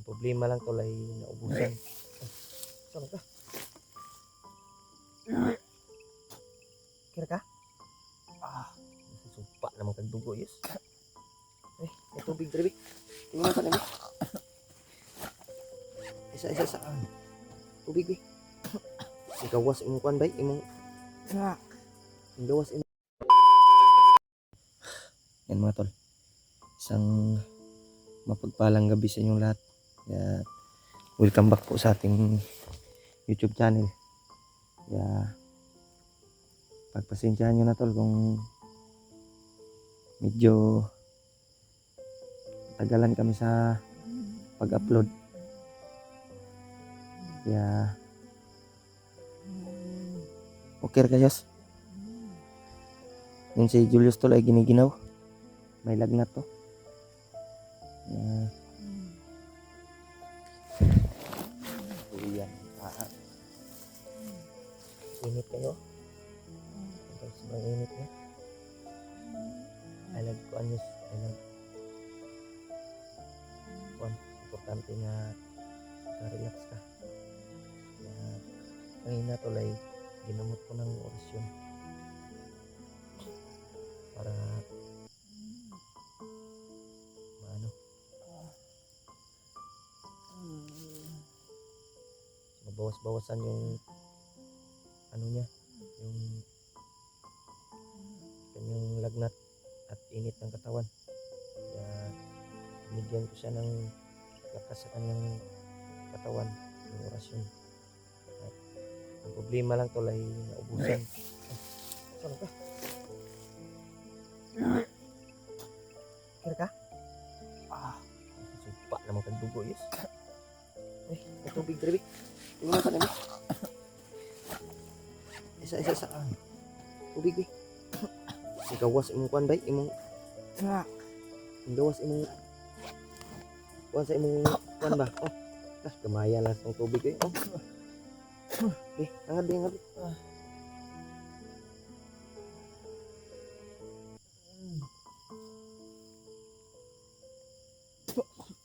problema lang tol ay naubusan. Saan ka? Kira ka? Sumpa naman kang dugo, yes. May tubig, Drabik. Tingnan ka namin. Isa-isa sa tubig, eh. Ikawas imong kuan bay, imong gawas imong. Yan mga tol. Isang mapagpalang gabi sa inyong lahat. Kaya, welcome back po sa ating YouTube channel. Kaya, pagpasensyahan nyo na tol kung medyo tagalan kami sa pag-upload. Kaya, okay kayos. Yun si Julius tol ay giniginaw. May lagnat to. Yan. Init kayo. Sobrang init na. I love kuan news. I love kuan. Importante nga relax ka. Kaya kanina tulay ginamot ko ng orasyon para maano mabawas-bawasan yung ano niya, yung kanyang lagnat at init ng katawan. Kaya binigyan ko siya ng lakas sa kanyang katawan ng orasyon. At ang problema lang tol ay naubusan. Saan ka? Kira ka? Sumpa naman kang dugo, yes. May tubig, Drabik. Tingnan ka namin. Isa-isa sa tubig, eh. Gawas imong kuan bay, imong gawas imong kuan sa imong kuan ba? Gamaya lang sa tubig, eh. Angad.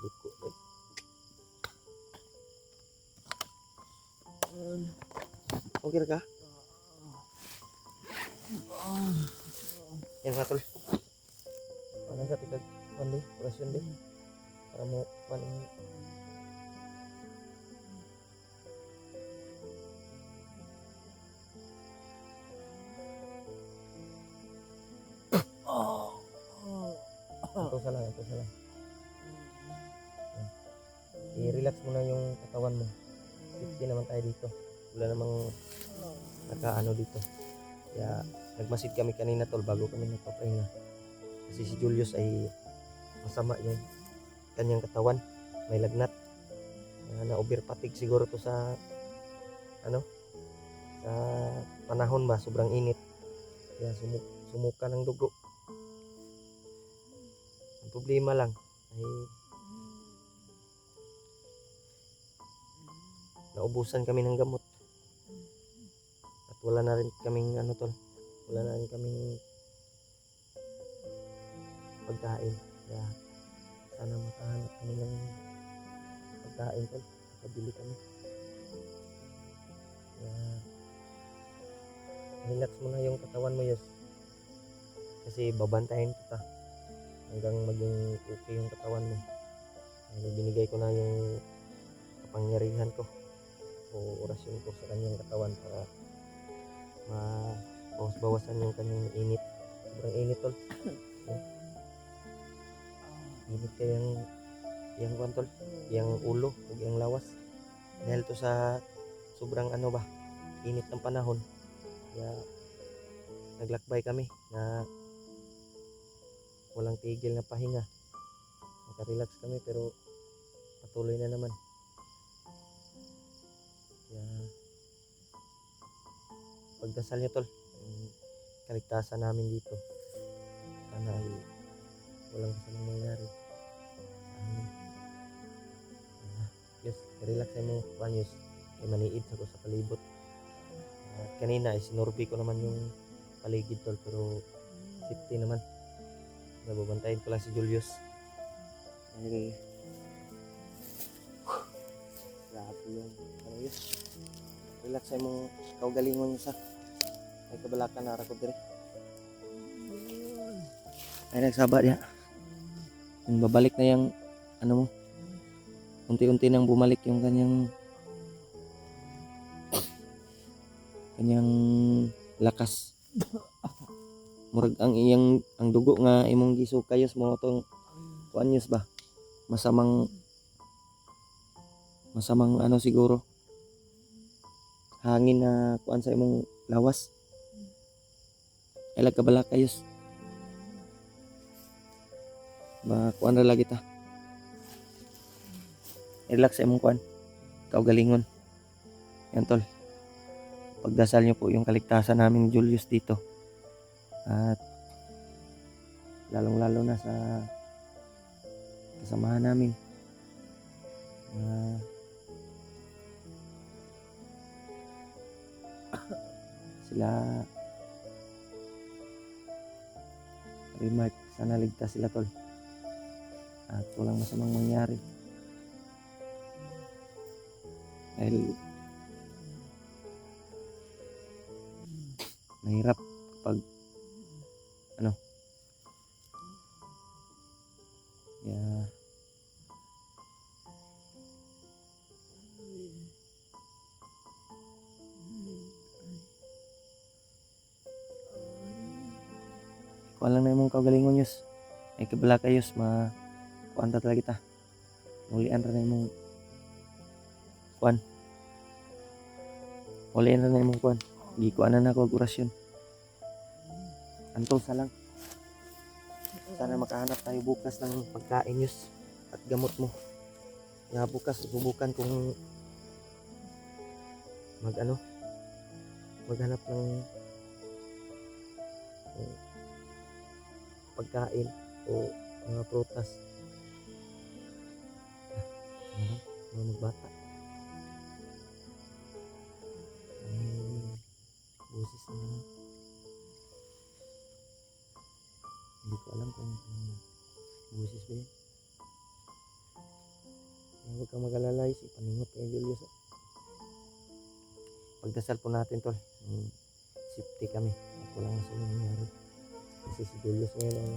Duko, eh. Okay na ka? Yan nga tol. Ano sa tigag kuan di, orasyon di. Para mo kuan yung ito sa lang. I-relax mo na yung katawan mo. Safety naman tayo dito. Wala namang nakaano dito. Kaya nagmasid kami kanina tol bago kami nagpapahinga. Kasi si Julius ay masama yung kanyang katawan. May lagnat. Na-over fatigue siguro to sa sa panahon ba. Sobrang init. Kaya sumuka ng dugo. Ang problema lang ay naubusan kami ng gamot. At wala na rin kaming kaming pagkain. Kaya sana makahanap kami ng pagkain tol. Makabili kami. Kaya relax mo na yung katawan mo, Yos. Kasi babantayan kita hanggang maging okay yung katawan mo. Kaya binigay ko na yung kapangyarihan ko o orasyon ko sa kanyang katawan para mabawas-bawasan yung kanyang init. Sobrang init tol. Init kayang kuan tol, yung ulo o yung lawas. Dahil to sa sobrang init ng panahon. Kaya naglakbay kami na walang tigil na pahinga. Nakarelax kami pero patuloy na naman. Kaya pagdasal nyo tol, yung kaligtasan namin dito. Sana ay walang kasamang mangyari. Yes, relax ay mo Yos. Kaya maniid ako sa palibot. Kanina ay sinurvey ko naman yung paligid tol pero safety naman. Nababantayin ko lang si Julius. Dahil relax sa imong kaugalingon niyo sa ay kabalaka na ra ko dire. Ay nagsaba diha. Yung babalik na yung ano mo. Unti-unti nang bumalik yung kanyang lakas. Murag ang dugo nga imong gisukayos mo tong kuan yus ba? Masamang ano siguro. Hangin na kuan sa imong lawas. Ay kabalakayos. Ba kuan ra lagi ta. Relax sa imong kuan. Kaugalingon. Yan tol. Pagdasal niyo po yung kaligtasan namin ni Julius dito. At lalong-lalo na sa kasamahan namin. Sila Remark, sana ligtas sila tol. At walang masamang mangyari. Dahil mahirap kapag kuan lang na imong kaugalingon yus. Ay kabala kayos kuan ta talaga kita. Mulian ra na imong kuan. Mulian ra na imong kuan. Di kuan na ako orasyon. Anto sa lang. Sana makahanap tayo bukas ng pagkain yus at gamot mo. Ya bukas subukan kung maghanap ng pagkain o mga prutas. Mga magbata. Busis na hindi ko alam kung busis ba yan. Huwag kang mag-alala, ipaningot kay Julius. Pagdasal po natin tol, safety kami at walang masamang nangyari. Kasi si Julius ngayon ay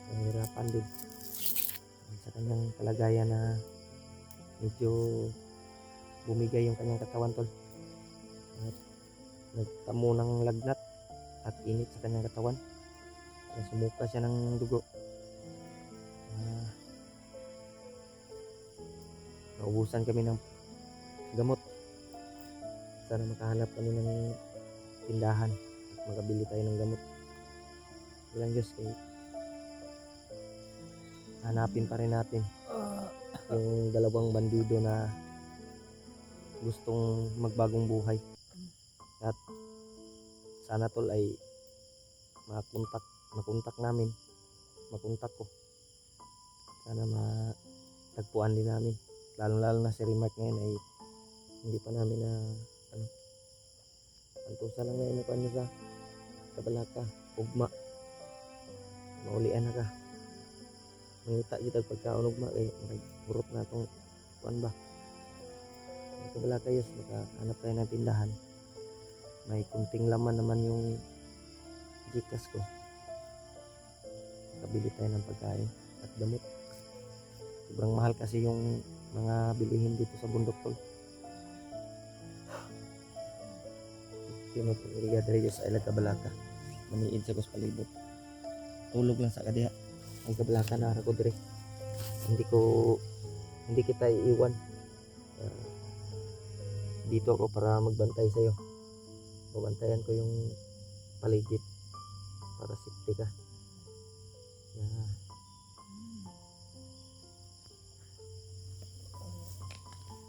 nahihirapan din sa kanyang kalagayan na medyo bumigay yung kanyang katawan tol. At nagtamo ng lagnat at init sa kanyang katawan. Sumuka siya ng dugo. Naubusan kami ng gamot. Sana makahanap kami ng tindahan at makabili tayo ng gamot. Walang Diyos kay hanapin pa rin natin yung dalawang bandido na gustong magbagong buhay. At sana tol ay makontak namin. Makontak ko. Sana matagpuan din namin. Lalo na si Remark ngayon ay hindi pa namin na antusa lang na yung mukha niya sa kabalaka, ugma. Maulian na ka. Mangita kita pagkaon ugma kay burot na itong kuan ba. Kabalaka yus, makahanap tayo ng tindahan. May kunting laman naman yung Gcash ko. Makabili tayo ng pagkain at gamot. Sobrang mahal kasi yung mga bilihin dito sa bundok tol. Pinupiliga diri sa ilang kabalaka. Maniid sa kus palibot. Tulog lang sa kadiha. Ang kabalaka na ko dire. Hindi kita iiwan. Dito ako para magbantay sa iyo. Babantayan ko yung paligid para safety ka.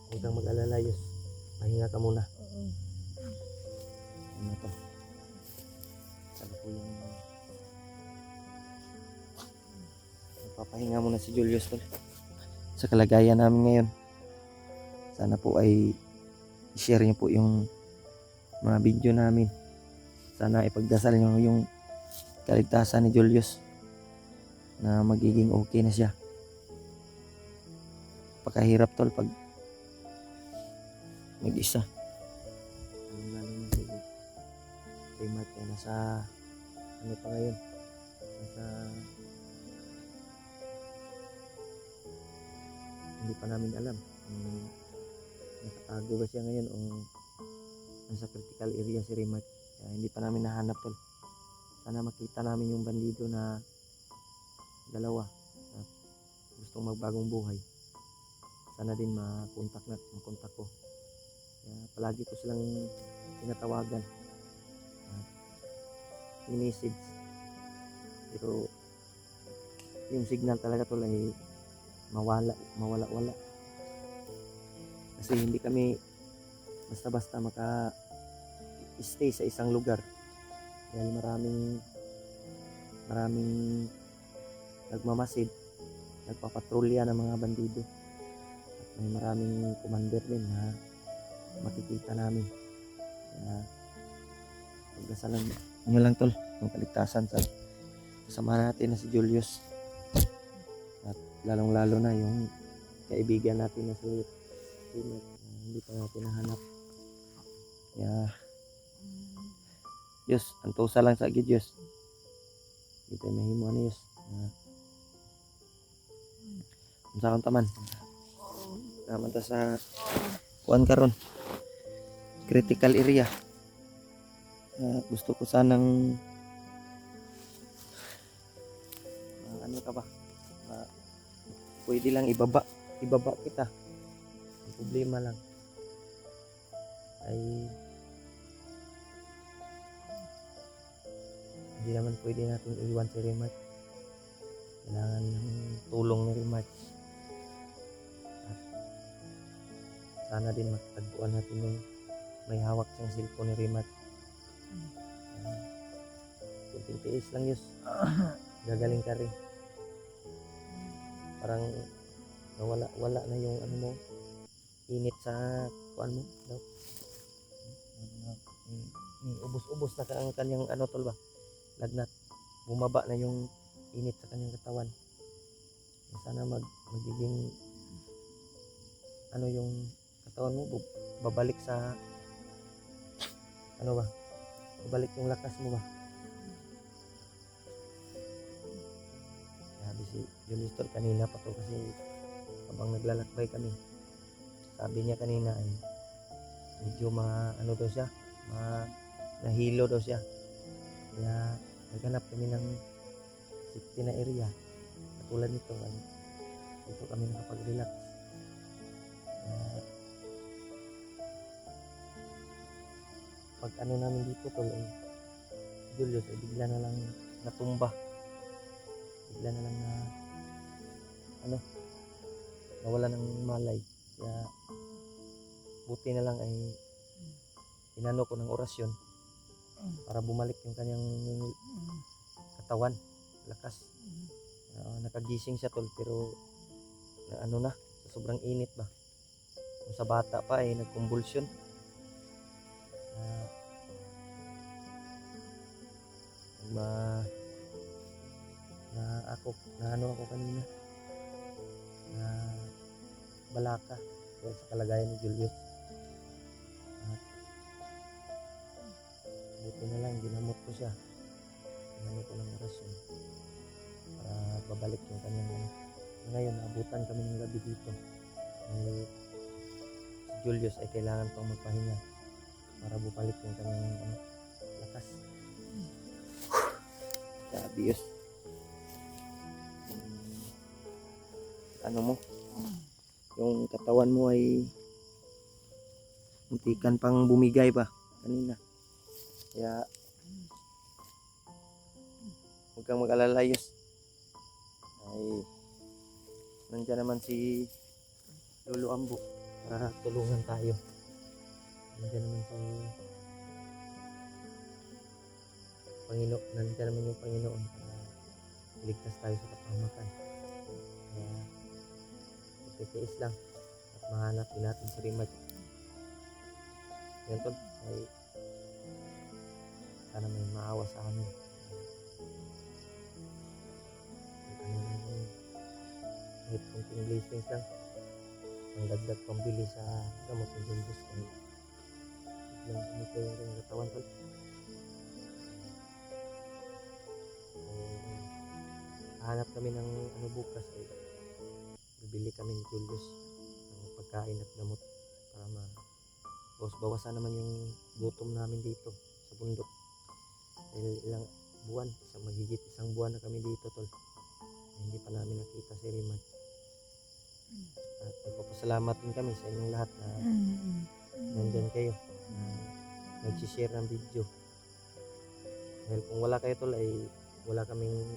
Huwag kang mag-alala, Yus. Pahinga ka muna. Ano to? Sana po yung nagpapahinga muna si Julius tol. Sa kalagayan namin ngayon. Sana po ay i-share niyo po yung mga video namin. Sana ipagdasal niyo yung kaligtasan ni Julius na magiging okay na siya. Pagkahirap tol pag mag-isa. kaya nasa ano pa ngayon, nasa hindi pa namin alam kung nakatago ba siya ngayon o nasa critical area si Remark. Kaya hindi pa namin nahanap tol. Sana makita namin yung bandido na dalawa na gustong magbagong buhay. Sana din makontak ko. Kaya palagi ko silang tinatawagan at message. Pero yung signal talaga tol ay mawala. Kasi hindi kami basta-basta maka-stay sa isang lugar. Dahil maraming nagmamasid, nagpapatrolya ng mga bandido. At may maraming commander din na makikita namin. Kaya pagdasalan nyo lang tol, ng kaligtasan sa kasama natin na si Julius. At lalong-lalo na yung kaibigan natin na si Remark, hindi pa natin nahanap. Kaya Diyos, antusa lang sa Diyos. Hindi tayo mahimo ano Diyos. Unsa kang taman. Naman ta sa kuan karon. Critical area. Gusto ko sanang ano ka ba? Pwede lang ibaba kita. Ang problema lang ay hindi naman pwede natin iwan si Remark. Kailangan ng tulong ni Remark. At sana din matagpuan natin yung may hawak siyang cellphone ni Remark. Kunting tiis lang Diyos. Gagaling ka rin. Parang wala na yung ano mo, init sa kuan mo daw. Ubos-ubos na ang kanyang ano tol ba? Lagnat. Bumaba na yung init sa kanyang katawan. Sana magiging ano yung katawan mo babalik sa ano ba? Babalik yung lakas mo ba? Sabi si Julius tol kanina pa to kasi habang naglalakbay kami. Sabi niya kanina ay medyo ano daw siya, nahilo daw siya. Kaya naghanap kami ng safety na area. Katulad nito ay dito kami nakapag-relax. Pag ano namin dito tol ay Julius ay bigla na lang natumba. Bigla na lang na ano nawala ng malay. Kaya buti na lang ay inano ko ng orasyon para bumalik yung kanyang katawan, lakas. Nakagising siya tol pero na ano na sa sobrang init ba. Kung sa bata pa ay nagkumbulsyon. Ano ako kanina na balaka dahil sa kalagayan ni Julius. At buti na lang ginamot ko siya, ginamot ko ng orasyon para babalik yung kanyang ano. Ngayon naabutan kami ng gabi dito ay si Julius ay kailangan pang magpahinga para bumalik yung kanyang ano, lakas. Sabi Diyos, ano mo, yung katawan mo ay muntikan pang bumigay pa kanina. Kaya huwag kang mag-alala Diyos. Ay nandiyan naman si Lolo Ambo para tulungan tayo. Nandiyan naman si Panginoon, nandiyan naman yung Panginoon para iligtas tayo sa kapahamakan. Kaya titiis lang at mahanap din natin si Remark. Yan tol, ay sana may maawa sa amin. Ano na yung kahit kunting blessings lang ang dagdag pambili sa gamot ng Julius ay biglang umito yung kanyang katawan tol. hanap kami ng ano bukas ay bibili kami ni Julius ng pagkain at gamot para bawasan naman yung gutom namin dito sa bundok. Dahil ilang buwan, magigit isang buwan na kami dito tol. Hindi pa namin nakita si Rimad. At nagpapasalamat din kami sa inyong lahat na nandyan kayo na nagsishare ng video. Dahil kung wala kayo tol ay wala kaming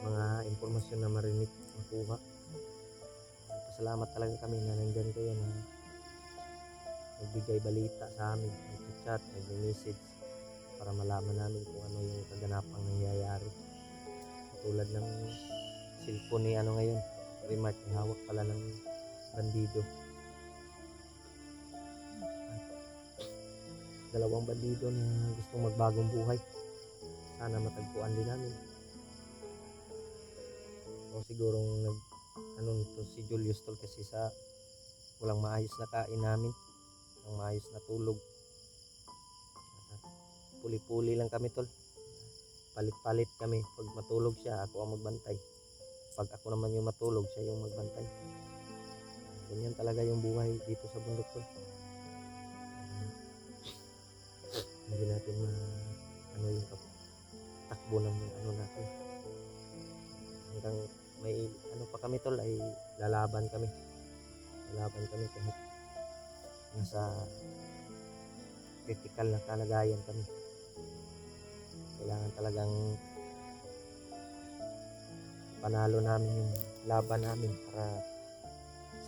mga impormasyon na marinig makuha. Pasalamat talaga kami na nandyan kayo na nagbigay balita sa amin, nag-chat, nag-message para malaman namin kung ano yung kaganapang nangyayari. Tulad ng cellphone ni ano ngayon, Remark, hawak pala ng bandido. Dalawang bandido na gustong magbagong buhay. Sana matagpuan din namin. O sigurong ano nito si Julius tol kasi sa walang maayos na kain namin, walang maayos na tulog. Puli-puli lang kami tol. Palit-palit kami. Pag matulog siya, ako ang magbantay. Pag ako naman yung matulog, siya yung magbantay. Ganyan talaga yung buhay dito sa bundok tol. Hindi natin ano yung takbo ng ano natin. Hanggang may ano pa kami tol ay lalaban kami. Lalaban kami kahit nasa critical na kalagayan kami. Kailangan talagang panalo namin yung laban namin para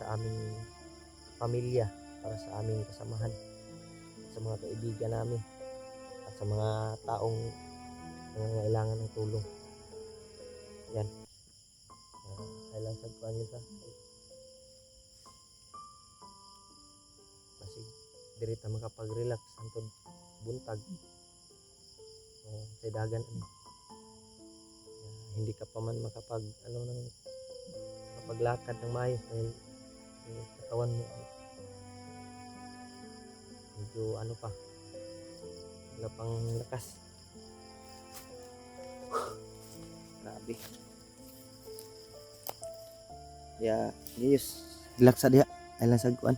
sa aming pamilya, para sa aming kasamahan, sa mga kaibigan namin at sa mga taong nangangailangan ng tulong. Yan. Kailan sagpuan nyo sa kasi dirita makapag-relax hantod buntag o sa dagan hindi ka pa man makapag makapaglakad ng maayos dahil yung katawan mo medyo ano pa, wala pang lakas. Grabe. Ya, yes, relax sa diha. Ay lang sagkuan.